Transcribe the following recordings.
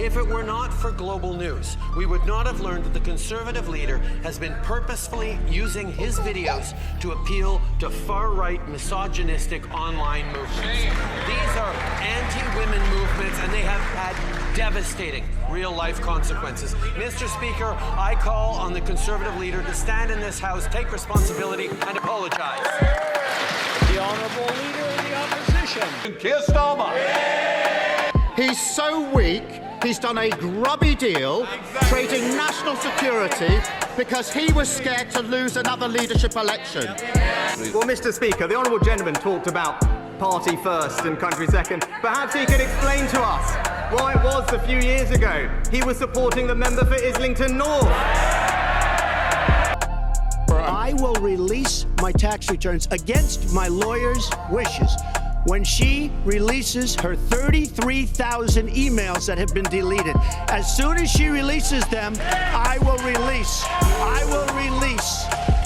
If it were not for global news, we would not have learned that the Conservative leader has been purposefully using his videos to appeal to far-right misogynistic online movements. These are anti-women movements, and they have had devastating real-life consequences. Mr. Speaker, I call on the Conservative leader to stand in this House, take responsibility, and apologize. The Honourable Leader of the Opposition. Keir Starmer. He's so weak, he's done a grubby deal, trading national security because he was scared to lose another leadership election. Well, Mr. Speaker, the Honourable Gentleman talked about party first and country second. Perhaps he could explain to us why it was a few years ago he was supporting the member for Islington North. I will release my tax returns against my lawyer's wishes when she releases her 33,000 emails that have been deleted. As soon as she releases them, I will release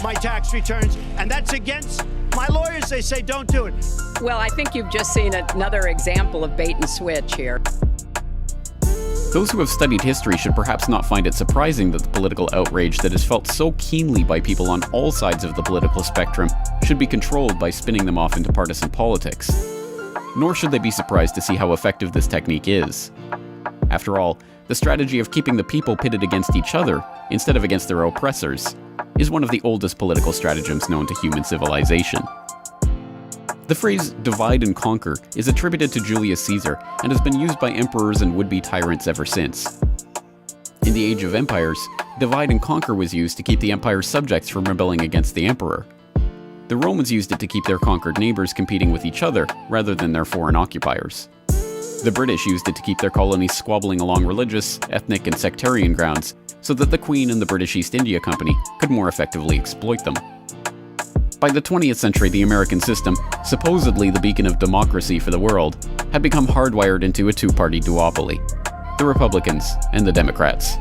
my tax returns, and that's against my lawyers. They say don't do it. Well, I think you've just seen another example of bait and switch here. Those who have studied history should perhaps not find it surprising that the political outrage that is felt so keenly by people on all sides of the political spectrum should be controlled by spinning them off into partisan politics. Nor should they be surprised to see how effective this technique is. After all, the strategy of keeping the people pitted against each other, instead of against their oppressors, is one of the oldest political stratagems known to human civilization. The phrase divide and conquer is attributed to Julius Caesar and has been used by emperors and would-be tyrants ever since. In the Age of Empires, divide and conquer was used to keep the empire's subjects from rebelling against the emperor. The Romans used it to keep their conquered neighbors competing with each other rather than their foreign occupiers. The British used it to keep their colonies squabbling along religious, ethnic, and sectarian grounds so that the Queen and the British East India Company could more effectively exploit them. By the 20th century, the American system, supposedly the beacon of democracy for the world, had become hardwired into a two-party duopoly: the Republicans and the Democrats.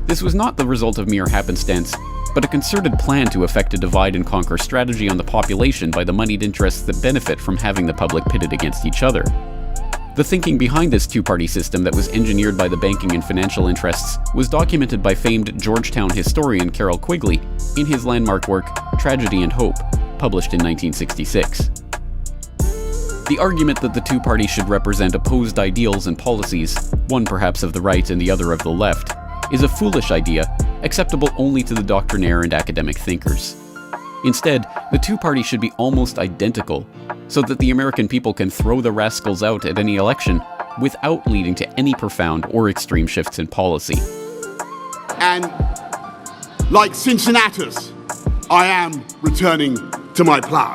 This was not the result of mere happenstance, but a concerted plan to effect a divide-and-conquer strategy on the population by the moneyed interests that benefit from having the public pitted against each other. The thinking behind this two-party system that was engineered by the banking and financial interests was documented by famed Georgetown historian Carroll Quigley in his landmark work, Tragedy and Hope, published in 1966. The argument that the two parties should represent opposed ideals and policies, one perhaps of the right and the other of the left, is a foolish idea, acceptable only to the doctrinaire and academic thinkers. Instead, the two parties should be almost identical, so that the American people can throw the rascals out at any election without leading to any profound or extreme shifts in policy. And like Cincinnatus, I am returning to my plow.